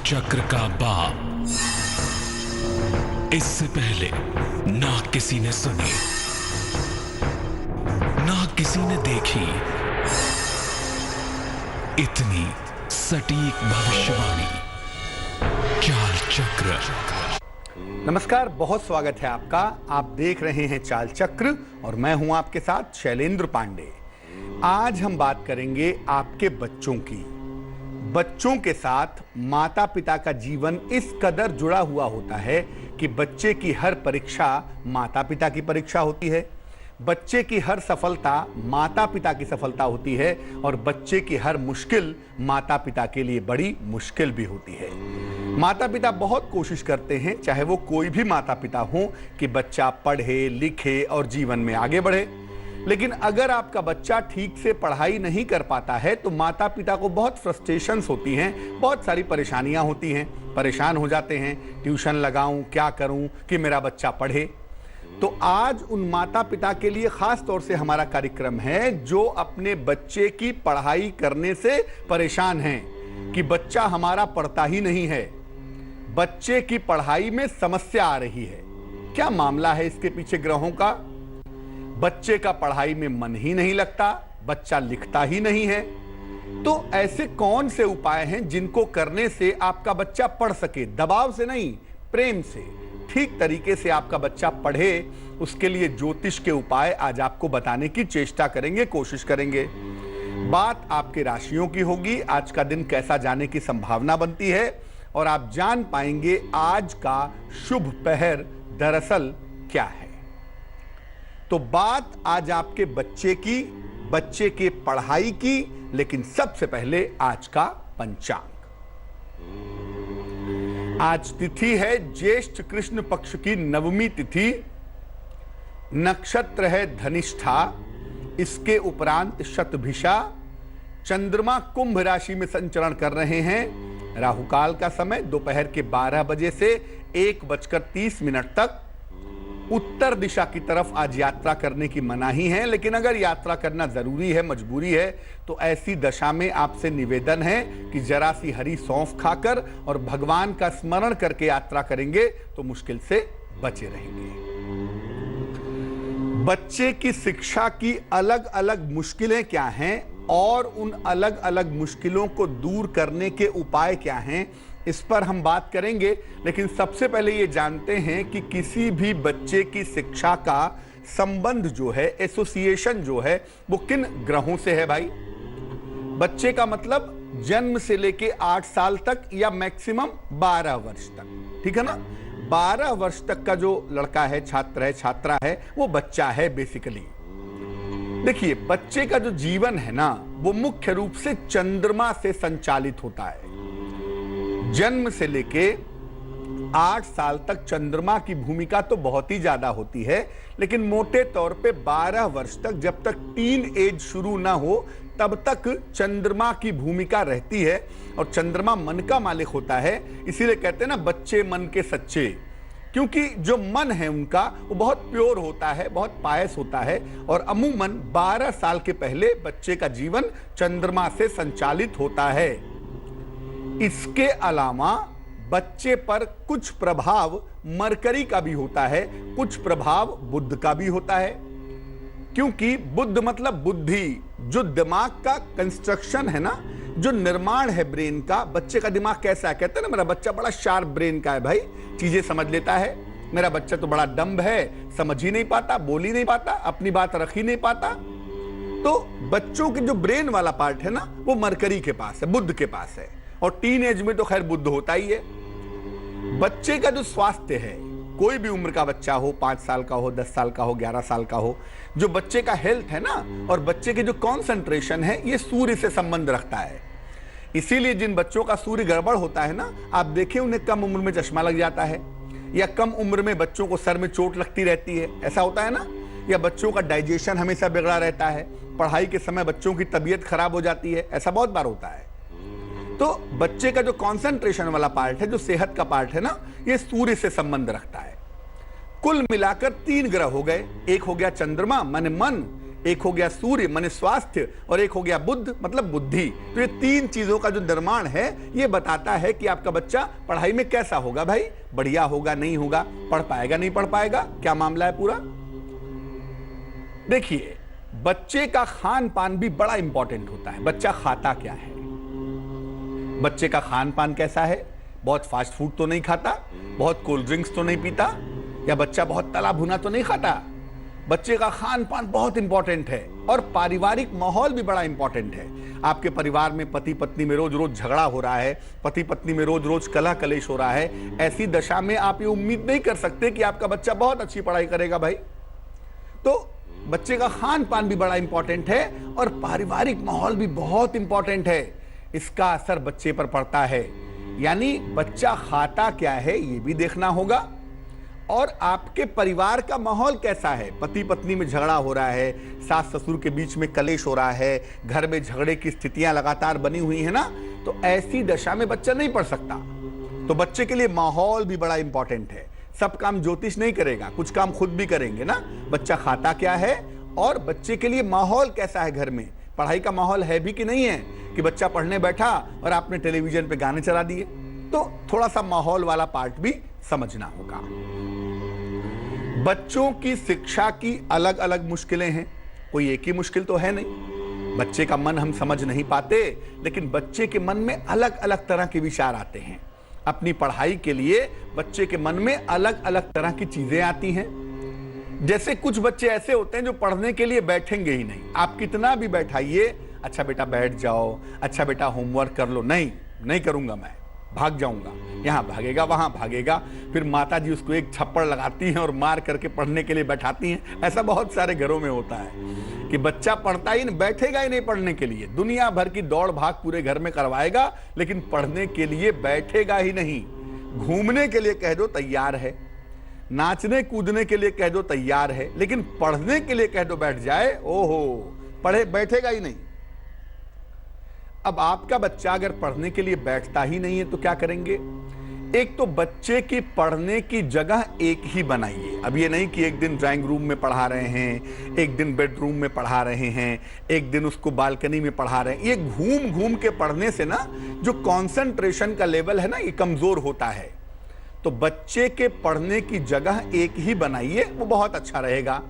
चक्र का बाप। इससे पहले ना किसी ने सुनी, ना किसी ने देखी इतनी सटीक भविष्यवाणी। चाल चक्र। नमस्कार, बहुत स्वागत है आपका। आप देख रहे हैं चाल चक्र और मैं हूं आपके साथ शैलेंद्र पांडे। आज हम बात करेंगे आपके बच्चों की। बच्चों के साथ माता पिता का जीवन इस कदर जुड़ा हुआ होता है कि बच्चे की हर परीक्षा माता पिता की परीक्षा होती है, बच्चे की हर सफलता माता पिता की सफलता होती है और बच्चे की हर मुश्किल माता पिता के लिए बड़ी मुश्किल भी होती है। माता पिता बहुत कोशिश करते हैं, चाहे वो कोई भी माता पिता हो, कि बच्चा पढ़े लिखे और जीवन में आगे बढ़े। लेकिन अगर आपका बच्चा ठीक से पढ़ाई नहीं कर पाता है तो माता पिता को बहुत फ्रस्ट्रेशंस होती हैं, बहुत सारी परेशानियां होती हैं, परेशान हो जाते हैं। ट्यूशन लगाऊं, क्या करूं कि मेरा बच्चा पढ़े। तो आज उन माता पिता के लिए खास तौर से हमारा कार्यक्रम है जो अपने बच्चे की पढ़ाई करने से परेशान हैं कि बच्चा हमारा पढ़ता ही नहीं है, बच्चे की पढ़ाई में समस्या आ रही है। क्या मामला है इसके पीछे ग्रहों का? बच्चे का पढ़ाई में मन ही नहीं लगता, बच्चा लिखता ही नहीं है। तो ऐसे कौन से उपाय हैं जिनको करने से आपका बच्चा पढ़ सके? दबाव से नहीं, प्रेम से, ठीक तरीके से आपका बच्चा पढ़े। उसके लिए ज्योतिष के उपाय आज आपको बताने की चेष्टा करेंगे, कोशिश करेंगे। बात आपके राशियों की होगी, आज का दिन कैसा जाने की संभावना बनती है और आप जान पाएंगे आज का शुभ पहर दरअसल क्या है। तो बात आज आपके बच्चे की, बच्चे के पढ़ाई की, लेकिन सबसे पहले आज का पंचांग। आज तिथि है ज्येष्ठ कृष्ण पक्ष की नवमी तिथि, नक्षत्र है धनिष्ठा, इसके उपरांत शतभिषा। चंद्रमा कुंभ राशि में संचरण कर रहे हैं। राहुकाल का समय दोपहर के 12 बजे से 1:30 तक। उत्तर दिशा की तरफ आज यात्रा करने की मनाही है, लेकिन अगर यात्रा करना जरूरी है, मजबूरी है, तो ऐसी दशा में आपसे निवेदन है कि जरा सी हरी सौंफ खाकर और भगवान का स्मरण करके यात्रा करेंगे तो मुश्किल से बचे रहेंगे। बच्चे की शिक्षा की अलग अलग मुश्किलें क्या हैं और उन अलग अलग मुश्किलों को दूर करने के उपाय क्या हैं, इस पर हम बात करेंगे। लेकिन सबसे पहले ये जानते हैं कि किसी भी बच्चे की शिक्षा का संबंध जो है, एसोसिएशन जो है, वो किन ग्रहों से है भाई। बच्चे का मतलब जन्म से लेके 8 साल तक या मैक्सिमम 12 वर्ष तक, ठीक है ना। 12 वर्ष तक का जो लड़का है, छात्र है, छात्रा है, वो बच्चा है बेसिकली। देखिए, बच्चे का जो जीवन है ना, वो मुख्य रूप से चंद्रमा से संचालित होता है। जन्म से लेके 8 साल तक चंद्रमा की भूमिका तो बहुत ही ज्यादा होती है, लेकिन मोटे तौर पे 12 वर्ष तक, जब तक टीन एज शुरू ना हो, तब तक चंद्रमा की भूमिका रहती है। और चंद्रमा मन का मालिक होता है, इसीलिए कहते हैं ना बच्चे मन के सच्चे, क्योंकि जो मन है उनका वो बहुत प्योर होता है, बहुत पायस होता है। और अमूमन 12 साल के पहले बच्चे का जीवन चंद्रमा से संचालित होता है। इसके अलावा बच्चे पर कुछ प्रभाव मरकरी का भी होता है, कुछ प्रभाव बुध का भी होता है। क्योंकि बुध मतलब बुद्धि, जो दिमाग का कंस्ट्रक्शन है ना, जो निर्माण है ब्रेन का। बच्चे का दिमाग कैसा है? कहते हैं ना मेरा बच्चा बड़ा शार्प ब्रेन का है भाई, चीजें समझ लेता है। मेरा बच्चा तो बड़ा डम्ब है, समझ ही नहीं पाता, बोल ही नहीं पाता, अपनी बात रख ही नहीं पाता। तो बच्चों के जो ब्रेन वाला पार्ट है ना, वो मरकरी के पास है, बुध के पास है। और टीन एज में तो खैर बुद्ध होता ही है। बच्चे का जो स्वास्थ्य है, कोई भी उम्र का बच्चा हो, 5 साल का हो, 10 साल का हो, 11 साल का हो, जो बच्चे का हेल्थ है ना और बच्चे के जो कॉन्सेंट्रेशन है, ये सूर्य से संबंध रखता है। इसीलिए जिन बच्चों का सूर्य गड़बड़ होता है ना, आप देखें उन्हें कम उम्र में चश्मा लग जाता है, या कम उम्र में बच्चों को सर में चोट लगती रहती है, ऐसा होता है ना। या बच्चों का डाइजेशन हमेशा बिगड़ा रहता है, पढ़ाई के समय बच्चों की तबीयत खराब हो जाती है, ऐसा बहुत बार होता है। तो बच्चे का जो कंसंट्रेशन वाला पार्ट है, जो सेहत का पार्ट है ना, ये सूर्य से संबंध रखता है। कुल मिलाकर 3 ग्रह हो गए। एक हो गया चंद्रमा माने मन, एक हो गया सूर्य माने स्वास्थ्य, और एक हो गया बुद्ध मतलब बुद्धि। तो ये तीन चीजों का जो निर्माण है ये बताता है कि आपका बच्चा पढ़ाई में कैसा होगा। भाई बढ़िया होगा, नहीं होगा, पढ़ पाएगा, नहीं पढ़ पाएगा, क्या मामला है पूरा। देखिए बच्चे का खान पान भी बड़ा इंपॉर्टेंट होता है। बच्चा खाता क्या है, बच्चे का खान पान कैसा है। बहुत फास्ट फूड तो नहीं खाता, बहुत कोल्ड ड्रिंक्स तो नहीं पीता, या बच्चा बहुत तला भुना तो नहीं खाता। बच्चे का खान पान बहुत इंपॉर्टेंट है। और पारिवारिक माहौल भी बड़ा इंपॉर्टेंट है। आपके परिवार में पति पत्नी में रोज रोज झगड़ा हो रहा है, पति पत्नी में रोज रोज कलह कलेश हो रहा है, ऐसी दशा में आप ये उम्मीद नहीं कर सकते कि आपका बच्चा बहुत अच्छी पढ़ाई करेगा। भाई तो बच्चे का खान पान भी बड़ा इंपॉर्टेंट है और पारिवारिक माहौल भी बहुत इंपॉर्टेंट है। इसका असर बच्चे पर पड़ता है। यानी बच्चा खाता क्या है ये भी देखना होगा, और आपके परिवार का माहौल कैसा है। पति पत्नी में झगड़ा हो रहा है, सास ससुर के बीच में कलेश हो रहा है, घर में झगड़े की स्थितियां लगातार बनी हुई है ना, तो ऐसी दशा में बच्चा नहीं पढ़ सकता। तो बच्चे के लिए माहौल भी बड़ा इंपॉर्टेंट है। सब काम ज्योतिष नहीं करेगा, कुछ काम खुद भी करेंगे ना। बच्चा खाता क्या है और बच्चे के लिए माहौल कैसा है। घर में पढ़ाई का माहौल है भी कि नहीं है, कि बच्चा पढ़ने बैठा और आपने टेलीविजन पे गाने चला दिए। तो थोड़ा सा माहौल वाला पार्ट भी समझना होगा। बच्चों की शिक्षा की अलग अलग मुश्किलें हैं, कोई एक ही मुश्किल तो है नहीं। बच्चे का मन हम समझ नहीं पाते, लेकिन बच्चे के मन में अलग अलग तरह के विचार आते हैं। अपनी पढ़ाई के लिए बच्चे के मन में अलग अलग तरह की चीजें आती हैं। जैसे कुछ बच्चे ऐसे होते हैं जो पढ़ने के लिए बैठेंगे ही नहीं। आप कितना भी बैठाइए, अच्छा बेटा बैठ जाओ, अच्छा बेटा होमवर्क कर लो, नहीं करूंगा, मैं भाग जाऊंगा, यहां भागेगा वहां भागेगा। फिर माता जी उसको एक थप्पड़ लगाती हैं और मार करके पढ़ने के लिए बैठाती हैं। ऐसा बहुत सारे घरों में होता है कि बच्चा पढ़ता ही नहीं, बैठेगा ही नहीं पढ़ने के लिए। दुनिया भर की दौड़ भाग पूरे घर में करवाएगा, लेकिन पढ़ने के लिए बैठेगा ही नहीं। घूमने के लिए कह दो तैयार है, नाचने कूदने के लिए कह दो तैयार है, लेकिन पढ़ने के लिए कह दो बैठ जाए, ओहो, पढ़े बैठेगा ही नहीं। अब आपका बच्चा अगर पढ़ने के लिए बैठता ही नहीं है तो क्या करेंगे। एक तो बच्चे की पढ़ने की जगह एक ही बनाइए। अब ये नहीं कि एक दिन ड्राइंग रूम में पढ़ा रहे हैं, एक दिन बेडरूम में पढ़ा रहे हैं, एक दिन उसको बालकनी में पढ़ा रहे हैं। ये घूम घूम के पढ़ने से ना जो कंसंट्रेशन का लेवल है ना, ये कमजोर होता है। तो बच्चे के पढ़ने की जगह एक ही बनाइए, वो बहुत अच्छा रहेगा।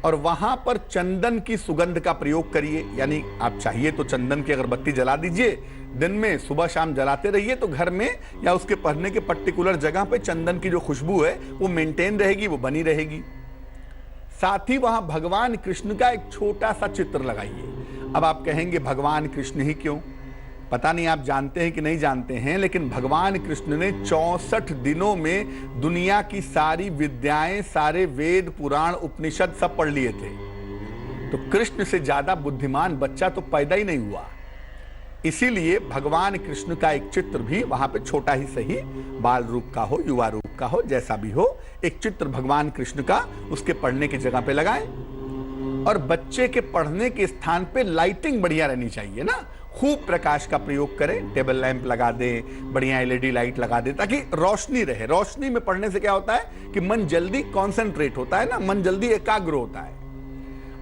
और वहां पर चंदन की सुगंध का प्रयोग करिए। यानी आप चाहिए तो चंदन की अगरबत्ती जला दीजिए, दिन में सुबह शाम जलाते रहिए, तो घर में या उसके पढ़ने के पर्टिकुलर जगह पे चंदन की जो खुशबू है वो मेंटेन रहेगी, वो बनी रहेगी। साथ ही वहां भगवान कृष्ण का एक छोटा सा चित्र लगाइए। अब आप कहेंगे भगवान कृष्ण ही क्यों, पता नहीं आप जानते हैं कि नहीं जानते हैं, लेकिन भगवान कृष्ण ने 64 दिनों में दुनिया की सारी विद्याएं, सारे वेद पुराण उपनिषद सब पढ़ लिए थे। तो कृष्ण से ज्यादा बुद्धिमान बच्चा तो पैदा ही नहीं हुआ। इसीलिए भगवान कृष्ण का एक चित्र भी वहां पे छोटा ही सही, बाल रूप का हो, युवा रूप का हो, जैसा भी हो, एक चित्र भगवान कृष्ण का उसके पढ़ने की जगह पे लगाएं। और बच्चे के पढ़ने के स्थान पे लाइटिंग बढ़िया रहनी चाहिए ना, खूब प्रकाश का प्रयोग करें, टेबल लैंप लगा दें, बढ़िया एलईडी लाइट लगा दें, ताकि रोशनी रहे। रोशनी में पढ़ने से क्या होता है कि मन जल्दी कॉन्सेंट्रेट होता है ना, मन जल्दी एकाग्र होता है।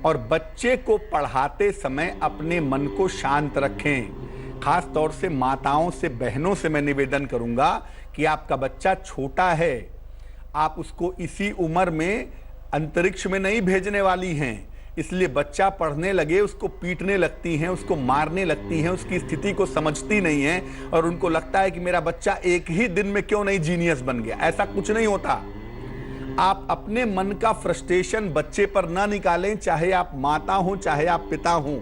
और बच्चे को पढ़ाते समय अपने मन को शांत रखें। खास तौर से माताओं से, बहनों से मैं निवेदन करूंगा कि आपका बच्चा छोटा है, आप उसको इसी उम्र में अंतरिक्ष में नहीं भेजने वाली हैं। इसलिए बच्चा पढ़ने लगे उसको पीटने लगती हैं, उसको मारने लगती हैं, उसकी स्थिति को समझती नहीं है और उनको लगता है कि मेरा बच्चा एक ही दिन में क्यों नहीं जीनियस बन गया। ऐसा कुछ नहीं होता। आप अपने मन का फ्रस्ट्रेशन बच्चे पर ना निकालें, चाहे आप माता हो चाहे आप पिता हो।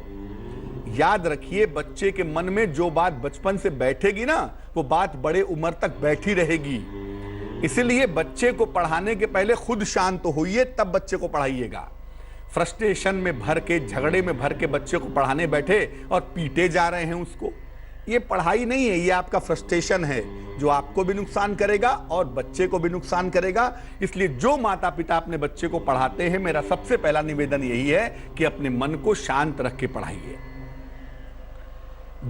याद रखिए, बच्चे के मन में जो बात बचपन से बैठेगी ना, वो बात बड़े उम्र तक बैठी रहेगी। इसलिए बच्चे को पढ़ाने के पहले खुद शांत होइए, तब बच्चे को पढ़ाइएगा। फ्रस्ट्रेशन में भर के, झगड़े में भर के बच्चे को पढ़ाने बैठे और पीटे जा रहे हैं उसको, ये पढ़ाई नहीं है, ये आपका फ्रस्ट्रेशन है, जो आपको भी नुकसान करेगा और बच्चे को भी नुकसान करेगा। इसलिए जो माता पिता अपने बच्चे को पढ़ाते हैं, मेरा सबसे पहला निवेदन यही है कि अपने मन को शांत रख के पढ़ाइए।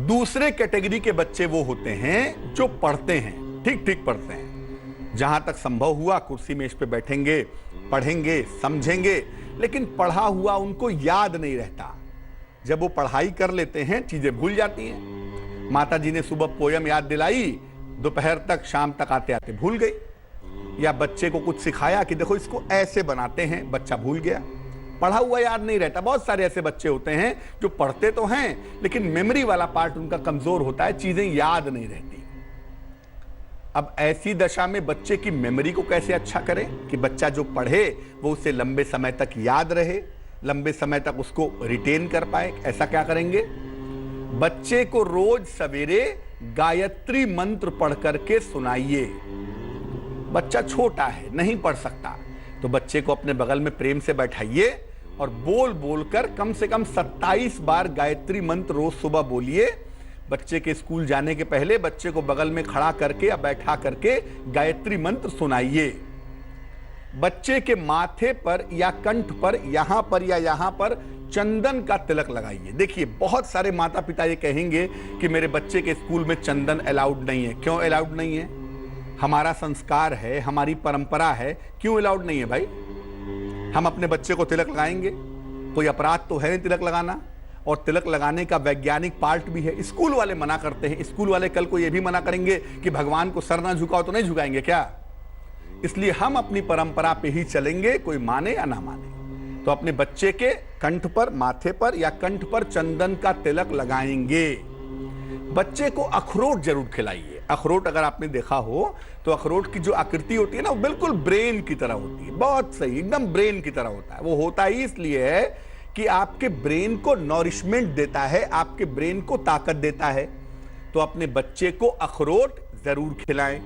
दूसरे कैटेगरी के बच्चे वो होते हैं जो पढ़ते हैं, ठीक ठीक पढ़ते हैं, जहां तक संभव हुआ कुर्सी मेज पे बैठेंगे, पढ़ेंगे, समझेंगे, लेकिन पढ़ा हुआ उनको याद नहीं रहता। जब वो पढ़ाई कर लेते हैं चीजें भूल जाती हैं। माता जी ने सुबह पोयम याद दिलाई, दोपहर तक शाम तक आते आते भूल गई। या बच्चे को कुछ सिखाया कि देखो इसको ऐसे बनाते हैं, बच्चा भूल गया। पढ़ा हुआ याद नहीं रहता। बहुत सारे ऐसे बच्चे होते हैं जो पढ़ते तो हैं लेकिन मेमोरी वाला पार्ट उनका कमजोर होता है, चीजें याद नहीं रहती। अब ऐसी दशा में बच्चे की मेमोरी को कैसे अच्छा करें कि बच्चा जो पढ़े वो उसे लंबे समय तक याद रहे, लंबे समय तक उसको रिटेन कर पाए। ऐसा क्या करेंगे? बच्चे को रोज सवेरे गायत्री मंत्र पढ़ करके सुनाइए। बच्चा छोटा है, नहीं पढ़ सकता, तो बच्चे को अपने बगल में प्रेम से बैठाइए और बोल बोलकर कम से कम 27 बार गायत्री मंत्र रोज सुबह बोलिए। बच्चे के स्कूल जाने के पहले बच्चे को बगल में खड़ा करके या बैठा करके गायत्री मंत्र सुनाइए। बच्चे के माथे पर या कंठ पर, यहां पर या यहां पर चंदन का तिलक लगाइए। देखिए, बहुत सारे माता पिता ये कहेंगे कि मेरे बच्चे के स्कूल में चंदन अलाउड नहीं है। क्यों अलाउड नहीं है? हमारा संस्कार है, हमारी परंपरा है, क्यों अलाउड नहीं है भाई? हम अपने बच्चे को तिलक लगाएंगे, कोई अपराध तो है नहीं तिलक लगाना। और तिलक लगाने का वैज्ञानिक पार्ट भी है। स्कूल वाले मना करते हैं, स्कूल वाले कल को यह भी मना करेंगे कि भगवान को सर ना झुकाओ, तो नहीं झुकाएंगे क्या? इसलिए हम अपनी परंपरा पे ही चलेंगे, कोई माने या ना माने। तो अपने बच्चे के कंठ पर, माथे पर या कंठ पर चंदन का तिलक लगाएंगे। बच्चे को अखरोट जरूर खिलाइए। अखरोट अगर आपने देखा हो तो अखरोट की जो आकृति होती है ना, वो बिल्कुल ब्रेन की तरह होती है। बहुत सही, एकदम ब्रेन की तरह होता है। वो होता ही इसलिए है कि आपके ब्रेन को नॉरिशमेंट देता है, आपके ब्रेन को ताकत देता है। तो अपने बच्चे को अखरोट जरूर खिलाएं।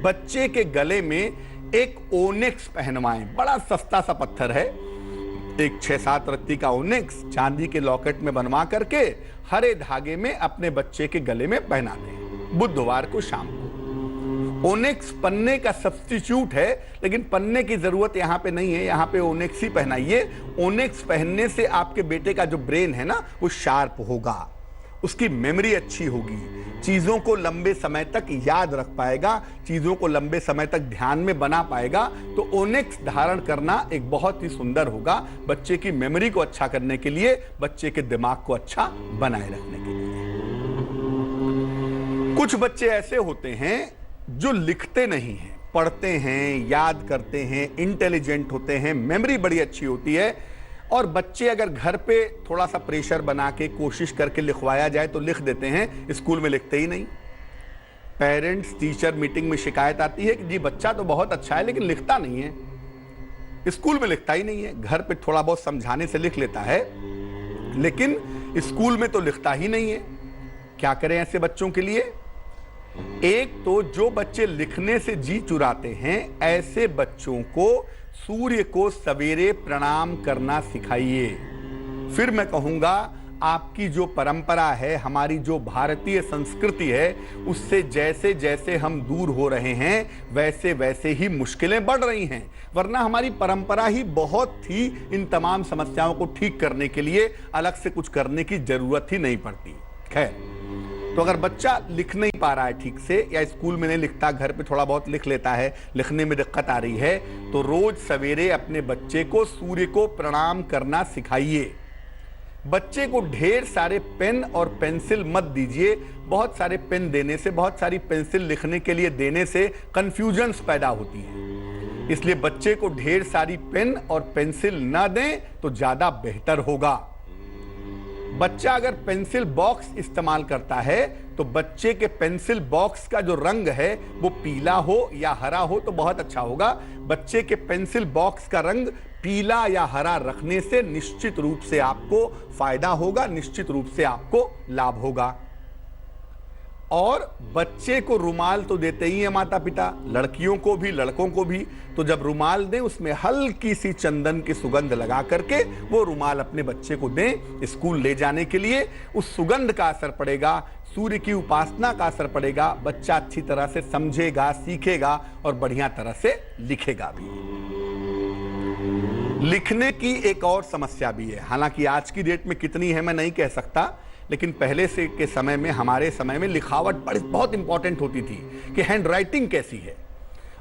बच्चे के गले में एक ओनेक्स पहनवाएं। बड़ा सस्ता सा पत्थर है, एक 6-7 रत्ती का ओनेक्स चांदी के लॉकेट में बनवा करके हरे धागे में अपने बच्चे के गले में पहना दें बुधवार को शाम को। ओनेक्स पन्ने का सब्स्टिट्यूट है, लेकिन पन्ने की जरूरत यहां पे नहीं है, यहां पे ओनेक्स ही पहनाइए। ओनेक्स पहनने से आपके बेटे का जो ब्रेन है ना, वो शार्प होगा, उसकी मेमोरी अच्छी होगी, चीजों को लंबे समय तक याद रख पाएगा, चीजों को लंबे समय तक ध्यान में बना पाएगा। तो ओनेक्स धारण करना एक बहुत ही सुंदर होगा बच्चे की मेमोरी को अच्छा करने के लिए, बच्चे के दिमाग को अच्छा बनाए रखने के लिए। कुछ बच्चे ऐसे होते हैं जो लिखते नहीं हैं, पढ़ते हैं, याद करते हैं, इंटेलिजेंट होते हैं, मेमोरी बड़ी अच्छी होती है। और बच्चे अगर घर पे थोड़ा सा प्रेशर बना के कोशिश करके लिखवाया जाए तो लिख देते हैं, स्कूल में लिखते ही नहीं। पेरेंट्स टीचर मीटिंग में शिकायत आती है कि जी बच्चा तो बहुत अच्छा है लेकिन लिखता नहीं है, स्कूल में लिखता ही नहीं है। घर पे थोड़ा बहुत समझाने से लिख लेता है लेकिन स्कूल में तो लिखता ही नहीं है। क्या करें ऐसे बच्चों के लिए? एक तो जो बच्चे लिखने से जी चुराते हैं, ऐसे बच्चों को सूर्य को सवेरे प्रणाम करना सिखाइए। फिर मैं कहूंगा, आपकी जो परंपरा है, हमारी जो भारतीय संस्कृति है, उससे जैसे जैसे हम दूर हो रहे हैं वैसे वैसे ही मुश्किलें बढ़ रही हैं। वरना हमारी परंपरा ही बहुत थी, इन तमाम समस्याओं को ठीक करने के लिए अलग से कुछ करने की जरूरत ही नहीं पड़ती। खैर, तो अगर बच्चा लिख नहीं पा रहा है ठीक से, या स्कूल में नहीं लिखता, घर पे थोड़ा बहुत लिख लेता है, लिखने में दिक्कत आ रही है, तो रोज सवेरे अपने बच्चे को सूर्य को प्रणाम करना सिखाइए। बच्चे को ढेर सारे पेन और पेंसिल मत दीजिए। बहुत सारे पेन देने से, बहुत सारी पेंसिल लिखने के लिए देने से कंफ्यूजन्स पैदा होती है। इसलिए बच्चे को ढेर सारी पेन और पेंसिल ना दें तो ज्यादा बेहतर होगा। बच्चा अगर पेंसिल बॉक्स इस्तेमाल करता है तो बच्चे के पेंसिल बॉक्स का जो रंग है वो पीला हो या हरा हो तो बहुत अच्छा होगा। बच्चे के पेंसिल बॉक्स का रंग पीला या हरा रखने से निश्चित रूप से आपको फायदा होगा, निश्चित रूप से आपको लाभ होगा। और बच्चे को रुमाल तो देते ही हैं माता पिता, लड़कियों को भी लड़कों को भी। तो जब रुमाल दें उसमें हल्की सी चंदन की सुगंध लगा करके वो रुमाल अपने बच्चे को दें स्कूल ले जाने के लिए। उस सुगंध का असर पड़ेगा, सूर्य की उपासना का असर पड़ेगा, बच्चा अच्छी तरह से समझेगा, सीखेगा और बढ़िया तरह से लिखेगा भी। लिखने की एक और समस्या भी है, हालांकि आज की डेट में कितनी है मैं नहीं कह सकता, लेकिन पहले से के समय में, हमारे समय में लिखावट बहुत इंपॉर्टेंट होती थी कि हैंड राइटिंग कैसी है।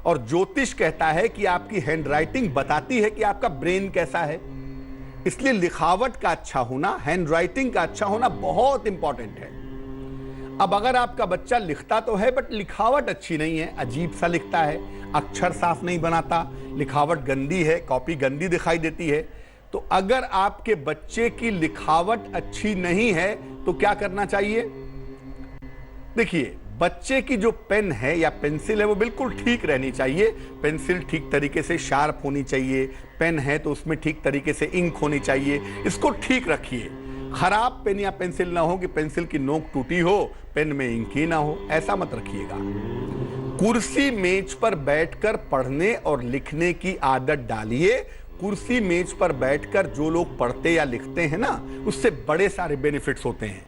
और ज्योतिष कहता है कि आपकी हैंडराइटिंग बताती है कि आपका ब्रेन कैसा है। इसलिए लिखावट का अच्छा होना, हैंडराइटिंग का अच्छा होना बहुत इंपॉर्टेंट है। अब अगर आपका बच्चा लिखता तो है बट लिखावट अच्छी नहीं है, अजीब सा लिखता है, अक्षर साफ नहीं बनाता, लिखावट गंदी है, कॉपी गंदी दिखाई देती है, तो अगर आपके बच्चे की लिखावट अच्छी नहीं है तो क्या करना चाहिए? देखिए, बच्चे की जो पेन है या पेंसिल है वो बिल्कुल ठीक रहनी चाहिए। पेंसिल ठीक तरीके से शार्प होनी चाहिए, पेन है तो उसमें ठीक तरीके से इंक होनी चाहिए, इसको ठीक रखिए। खराब पेन या पेंसिल ना हो कि पेंसिल की नोक टूटी हो, पेन में इंक ही ना हो, ऐसा मत रखिएगा। कुर्सी मेज पर बैठकर पढ़ने और लिखने की आदत डालिए। कुर्सी मेज पर बैठकर जो लोग पढ़ते या लिखते हैं ना, उससे बड़े सारे बेनिफिट्स होते हैं।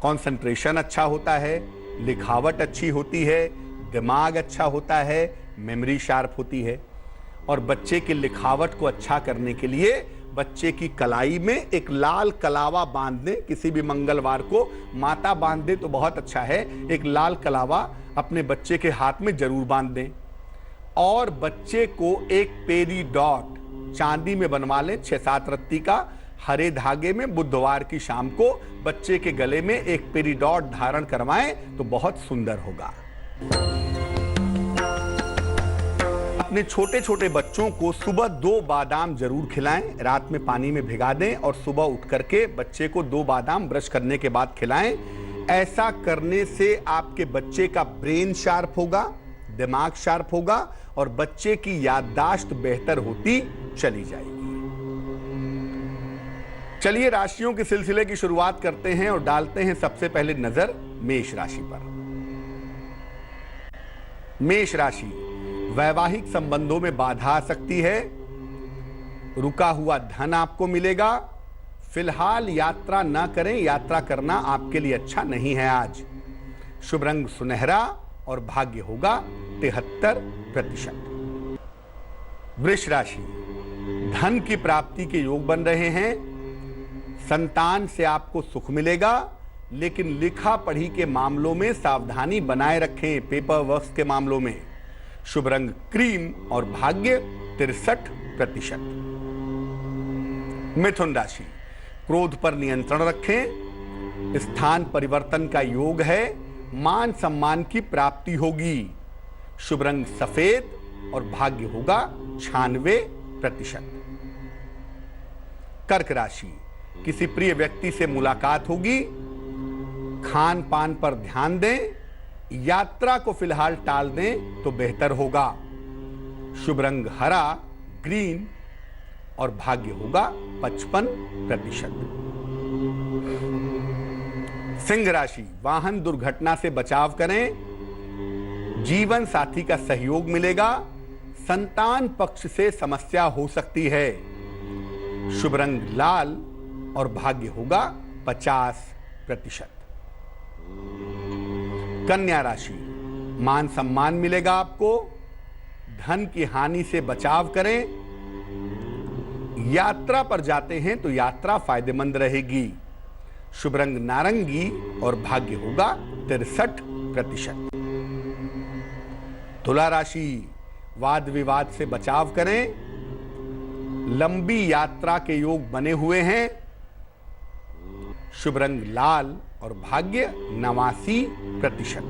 कंसंट्रेशन अच्छा होता है, लिखावट अच्छी होती है, दिमाग अच्छा होता है, मेमोरी शार्प होती है। और बच्चे की लिखावट को अच्छा करने के लिए बच्चे की कलाई में एक लाल कलावा बांध दें। किसी भी मंगलवार को माता बांध दे तो बहुत अच्छा है। एक लाल कलावा अपने बच्चे के हाथ में जरूर बांध दें और बच्चे को एक पेरी डॉट चांदी में बनवा लें, 6-7 रत्ती का, हरे धागे में। बुधवार की शाम को बच्चे के गले में एक पेरी डॉट धारण करवाएं तो बहुत सुंदर होगा। अपने छोटे छोटे बच्चों को सुबह 2 बादाम जरूर खिलाएं, रात में पानी में भिगा दें और सुबह उठ करके बच्चे को 2 बादाम ब्रश करने के बाद खिलाएं। ऐसा करने से आपके बच्चे का ब्रेन शार्प होगा, दिमाग शार्प होगा और बच्चे की याददाश्त बेहतर होती चली जाएगी। चलिए राशियों के सिलसिले की शुरुआत करते हैं और डालते हैं सबसे पहले नजर मेष राशि पर। मेष राशि, वैवाहिक संबंधों में बाधा आ सकती है, रुका हुआ धन आपको मिलेगा। फिलहाल यात्रा ना करें, यात्रा करना आपके लिए अच्छा नहीं है आज। शुभ रंग सुनहरा और भाग्य होगा 73%। वृष राशि, धन की प्राप्ति के योग बन रहे हैं, संतान से आपको सुख मिलेगा, लेकिन लिखा पढ़ी के मामलों में सावधानी बनाए रखें, पेपर वर्क के मामलों में। शुभ रंग क्रीम और भाग्य 63%। मिथुन राशि, क्रोध पर नियंत्रण रखें, स्थान परिवर्तन का योग है, मान सम्मान की प्राप्ति होगी। शुभ रंग सफेद और भाग्य होगा 96%। कर्क राशि, किसी प्रिय व्यक्ति से मुलाकात होगी, खान पान पर ध्यान दें, यात्रा को फिलहाल टाल दें तो बेहतर होगा। शुभ रंग हरा, ग्रीन और भाग्य होगा 55%। सिंह राशि, वाहन दुर्घटना से बचाव करें, जीवन साथी का सहयोग मिलेगा, संतान पक्ष से समस्या हो सकती है। शुभ रंग लाल और भाग्य होगा 50%। कन्या राशि, मान सम्मान मिलेगा आपको, धन की हानि से बचाव करें, यात्रा पर जाते हैं तो यात्रा फायदेमंद रहेगी। शुभ रंग नारंगी और भाग्य होगा 63%। तुला राशि, वाद विवाद से बचाव करें, लंबी यात्रा के योग बने हुए हैं। शुभ रंग लाल और भाग्य 89%।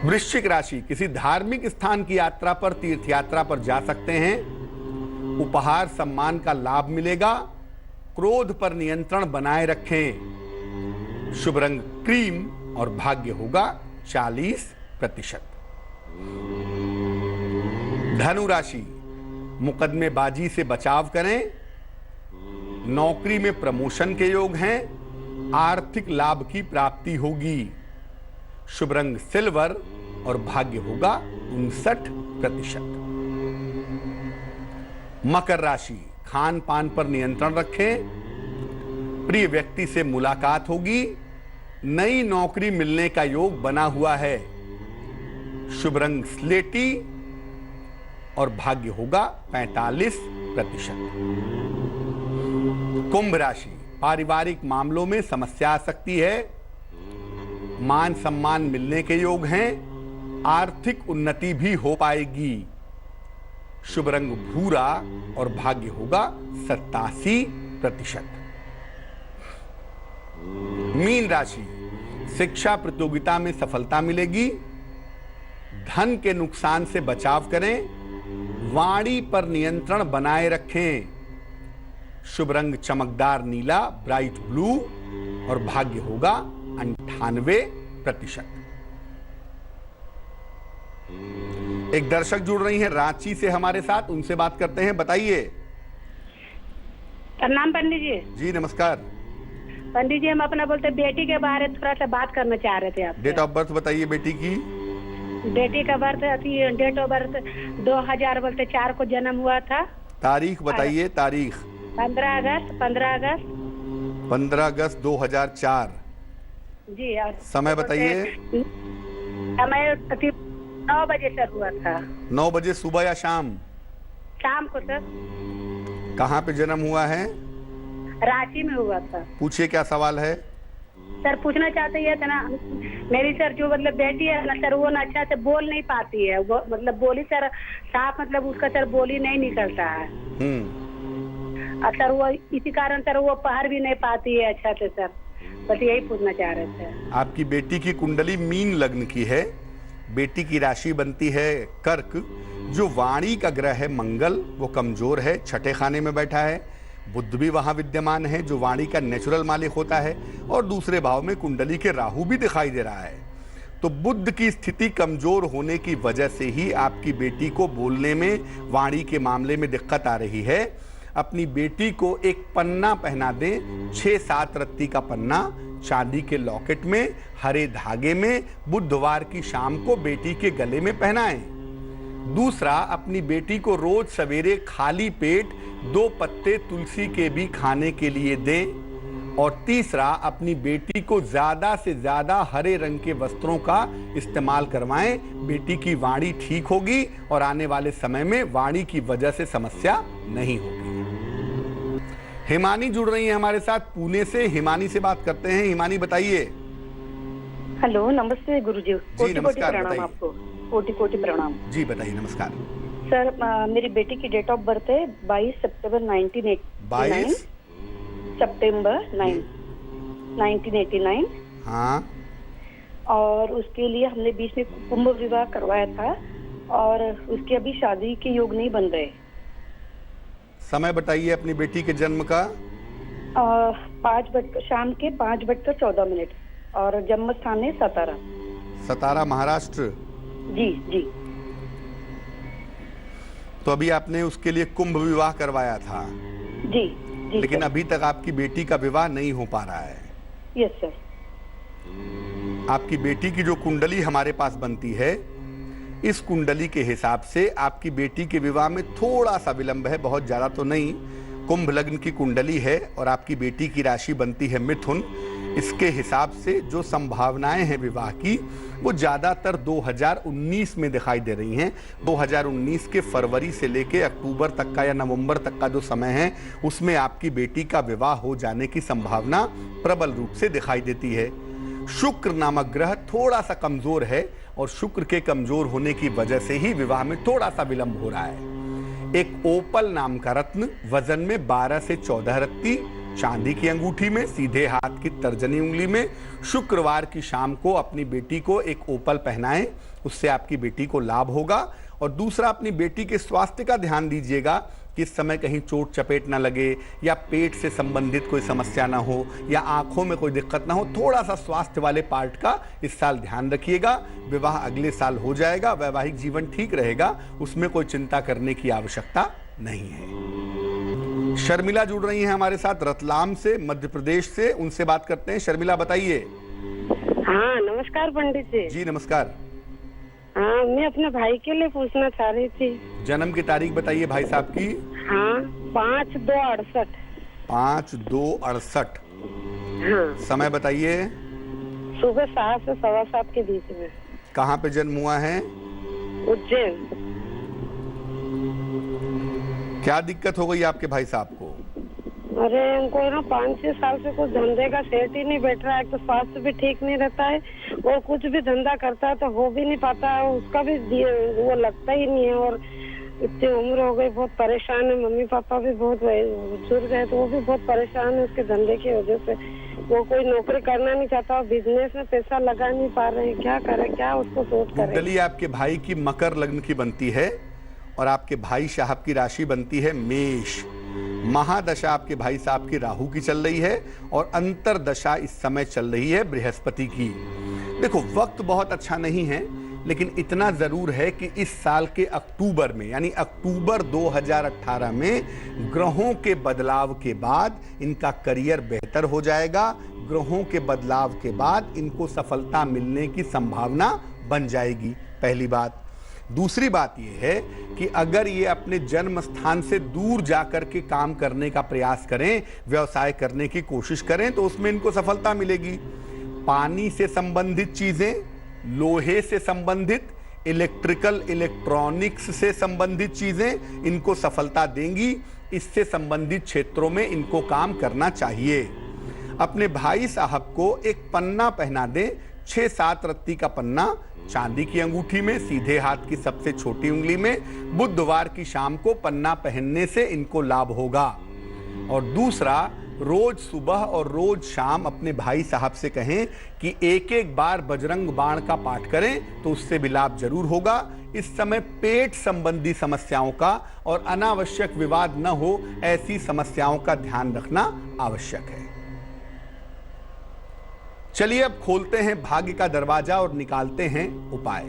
वृश्चिक राशि, किसी धार्मिक स्थान की यात्रा पर, तीर्थ यात्रा पर जा सकते हैं, उपहार सम्मान का लाभ मिलेगा, क्रोध पर नियंत्रण बनाए रखें। शुभ रंग क्रीम और भाग्य होगा 40%। धनु राशि, मुकदमेबाजी से बचाव करें, नौकरी में प्रमोशन के योग हैं, आर्थिक लाभ की प्राप्ति होगी। शुभ रंग सिल्वर और भाग्य होगा 59%। मकर राशि, खान पान पर नियंत्रण रखें, प्रिय व्यक्ति से मुलाकात होगी, नई नौकरी मिलने का योग बना हुआ है। शुभ रंग स्लेटी और भाग्य होगा 45%। कुंभ राशि, पारिवारिक मामलों में समस्या आ सकती है, मान सम्मान मिलने के योग हैं, आर्थिक उन्नति भी हो पाएगी। शुभ रंग भूरा और भाग्य होगा 87%। मीन राशि, शिक्षा प्रतियोगिता में सफलता मिलेगी। धन के नुकसान से बचाव करें। वाणी पर नियंत्रण बनाए रखें। शुभ रंग चमकदार नीला ब्राइट ब्लू और भाग्य होगा 98%। एक दर्शक जुड़ रही हैं रांची से हमारे साथ, उनसे बात करते हैं। बताइए। प्रणाम पंडित जी। जी नमस्कार। पंडित जी, हम अपना बोलते बेटी के बारे में थोड़ा सा बात करना चाह रहे थे आप। डेट ऑफ बर्थ बताइए बेटी की। बेटी का बर्थ डेट ऑफ बर्थ 2000 बोलते 4 को जन्म हुआ था। तारीख बताइए। तारीख 15 अगस्त 15 अगस्त 2004। जी। और समय बताइए। समय 9 बजे सर हुआ था। 9 बजे सुबह या शाम? शाम को सर। कहाँ पे जन्म हुआ है? रांची में हुआ था। पूछिए क्या सवाल है। सर पूछना चाहते हैं ना, मेरी सर जो मतलब बेटी है ना सर, वो ना अच्छा से बोल नहीं पाती है। वो मतलब बोली सर साफ मतलब उसका सर बोली नहीं निकलता है। और सर वो इसी कारण सर वो पढ़ भी नहीं पाती है अच्छा से सर। बस यही पूछना चाह रहे थे। आपकी बेटी की कुंडली मीन लग्न की है। बेटी की राशि बनती है कर्क। जो वाणी का ग्रह है मंगल, वो कमजोर है, छठे खाने में बैठा है। बुध भी वहां विद्यमान है जो वाणी का नेचुरल मालिक होता है, और दूसरे भाव में कुंडली के राहु भी दिखाई दे रहा है। तो बुध की स्थिति कमजोर होने की वजह से ही आपकी बेटी को बोलने में, वाणी के मामले में दिक्कत आ रही है। अपनी बेटी को एक पन्ना पहना दें, 6-7 रत्ती का पन्ना, चांदी के लॉकेट में, हरे धागे में, बुधवार की शाम को बेटी के गले में पहनाएं। दूसरा, अपनी बेटी को रोज सवेरे खाली पेट 2 पत्ते तुलसी के भी खाने के लिए दें। और तीसरा, अपनी बेटी को ज्यादा से ज्यादा हरे रंग के वस्त्रों का इस्तेमाल करवाएं। बेटी की वाणी ठीक होगी और आने वाले समय में वाणी की वजह से समस्या नहीं होगी। हिमानी जुड़ रही है हमारे साथ पुणे से। हिमानी से बात करते हैं। हिमानी बताइए। हेलो, नमस्ते गुरुजी। जी नमस्कार, प्रणाम आपको। कोटि प्रणाम जी। बताइए। नमस्कार सर। मेरी बेटी की डेट ऑफ बर्थ है 22 सितंबर 1989। सितंबर 1989। हाँ। और उसके लिए हमने बीच में कुंभ विवाह करवाया था, और उसके अभी शादी के योग नहीं बन रहे। समय बताइए अपनी बेटी के जन्म का। 5 शाम के 5:14 और जन्म स्थान है सतारा। सतारा महाराष्ट्र। जी जी। तो अभी आपने उसके लिए कुंभ विवाह करवाया था? जी जी। लेकिन अभी तक आपकी बेटी का विवाह नहीं हो पा रहा है? Yes sir. आपकी बेटी की जो कुंडली हमारे पास बनती है, इस कुंडली के हिसाब से आपकी बेटी के विवाह में थोड़ा सा विलंब है, बहुत ज्यादा तो नहीं। कुंभ लग्न की कुंडली है और आपकी बेटी की राशि बनती है मिथुन। इसके हिसाब से जो संभावनाएं हैं विवाह की, वो ज्यादातर 2019 में दिखाई दे रही हैं। 2019 के फरवरी से लेके अक्टूबर तक का या नवंबर तक का जो समय है, उसमें आपकी बेटी का विवाह हो जाने की संभावना प्रबल रूप से दिखाई देती है। शुक्र नामक ग्रह थोड़ा सा कमजोर है, और शुक्र के कमजोर होने की वजह से ही विवाह में थोड़ा सा विलंब हो रहा है। एक ओपल नाम का रत्न, वजन में 12 से 14 रत्ती, चांदी की अंगूठी में, सीधे हाथ की तर्जनी उंगली में, शुक्रवार की शाम को अपनी बेटी को एक ओपल पहनाएं। उससे आपकी बेटी को लाभ होगा। और दूसरा, अपनी बेटी के स्वास्थ्य का ध्यान दीजिएगा कि इस समय कहीं चोट चपेट ना लगे, या पेट से संबंधित कोई समस्या ना हो, या आंखों में कोई दिक्कत ना हो। थोड़ा सा स्वास्थ्य वाले पार्ट का इस साल ध्यान रखिएगा। विवाह अगले साल हो जाएगा, वैवाहिक जीवन ठीक रहेगा, उसमें कोई चिंता करने की आवश्यकता नहीं है। शर्मिला जुड़ रही हैं हमारे साथ रतलाम से, मध्य प्रदेश से। उनसे बात करते हैं। शर्मिला बताइए। हाँ नमस्कार पंडित जी। जी नमस्कार। हाँ, मैं अपने भाई के लिए पूछना चाह रही थी। जन्म की तारीख बताइए भाई साहब की। हाँ, 5/2/68। 5/2/68। हाँ। समय बताइए। सुबह 7 से 7:15 के बीच में। कहाँ पे जन्म हुआ है? उज्जैन। क्या दिक्कत हो गई आपके भाई साहब को? अरे उनको ना 5-6 साल से कुछ धंधे का सेट ही नहीं बैठ रहा है। तो स्वास्थ्य भी ठीक नहीं रहता है, और कुछ भी धंधा करता है तो हो भी नहीं पाता है, उसका भी वो लगता ही नहीं है। और इतनी उम्र हो गई, बहुत परेशान है। मम्मी पापा भी बहुत बुजुर्ग है तो वो भी बहुत परेशान है उसके धंधे की वजह से। वो कोई नौकरी करना नहीं चाहता, बिजनेस में पैसा लगा नहीं पा रहे हैं। क्या करे, क्या उसको सोच करे। कुंडली आपके भाई की मकर लग्न की बनती है और आपके भाई साहब की राशि बनती है मेष। महादशा आपके भाई साहब की राहु की चल रही है और अंतरदशा इस समय चल रही है बृहस्पति की। देखो, वक्त बहुत अच्छा नहीं है, लेकिन इतना जरूर है कि इस साल के अक्टूबर में, यानी अक्टूबर 2018 में ग्रहों के बदलाव के बाद इनका करियर बेहतर हो जाएगा। ग्रहों के बदलाव के बाद इनको सफलता मिलने की संभावना बन जाएगी, पहली बात। दूसरी बात यह है कि अगर ये अपने जन्म स्थान से दूर जाकर के काम करने का प्रयास करें, व्यवसाय करने की कोशिश करें, तो उसमें इनको सफलता मिलेगी। पानी से संबंधित चीजें, लोहे से संबंधित, इलेक्ट्रिकल इलेक्ट्रॉनिक्स से संबंधित चीजें इनको सफलता देंगी। इससे संबंधित क्षेत्रों में इनको काम करना चाहिए। अपने भाई साहब को एक पन्ना पहना दें, 6-7 रत्ती का पन्ना, चांदी की अंगूठी में, सीधे हाथ की सबसे छोटी उंगली में। बुधवार की शाम को पन्ना पहनने से इनको लाभ होगा। और दूसरा, रोज सुबह और रोज शाम अपने भाई साहब से कहें कि एक एक बार बजरंग बाण का पाठ करें, तो उससे भी लाभ जरूर होगा। इस समय पेट संबंधी समस्याओं का और अनावश्यक विवाद न हो, ऐसी समस्याओं का ध्यान रखना आवश्यक है। चलिए अब खोलते हैं भाग्य का दरवाजा और निकालते हैं उपाय।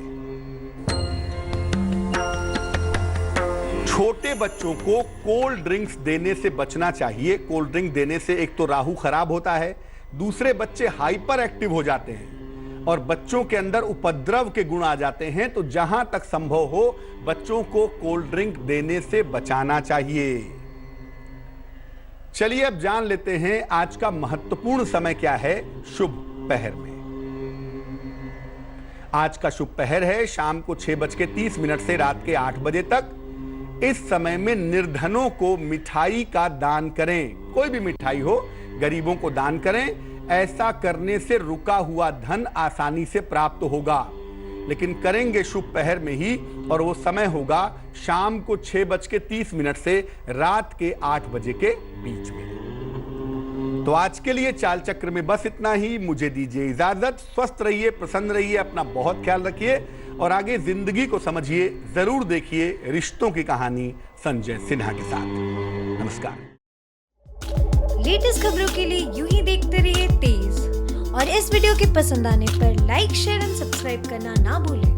छोटे बच्चों को कोल्ड ड्रिंक्स देने से बचना चाहिए। कोल्ड ड्रिंक देने से एक तो राहु खराब होता है, दूसरे बच्चे हाइपर एक्टिव हो जाते हैं और बच्चों के अंदर उपद्रव के गुण आ जाते हैं। तो जहां तक संभव हो बच्चों को कोल्ड ड्रिंक देने से बचाना चाहिए। चलिए अब जान लेते हैं आज का महत्वपूर्ण समय क्या है शुभ पहर में। आज का शुभ पहर है शाम को 6:30 से रात के 8 बजे तक। इस समय में निर्धनों को मिठाई का दान करें। कोई भी मिठाई हो, गरीबों को दान करें। ऐसा करने से रुका हुआ धन आसानी से प्राप्त होगा, लेकिन करेंगे शुभ पहर में ही, और वो समय होगा शाम को 6:30 से रात के 8 बजे के बीच में। तो आज के लिए चाल चक्र में बस इतना ही। मुझे दीजिए इजाजत। स्वस्थ रहिए, प्रसन्न रहिए, अपना बहुत ख्याल रखिए और आगे जिंदगी को समझिए। जरूर देखिए रिश्तों की कहानी संजय सिन्हा के साथ। नमस्कार। लेटेस्ट खबरों के लिए यूं ही देखते रहिए तेज, और इस वीडियो के पसंद आने पर लाइक, शेयर एंड सब्सक्राइब करना ना भूलें।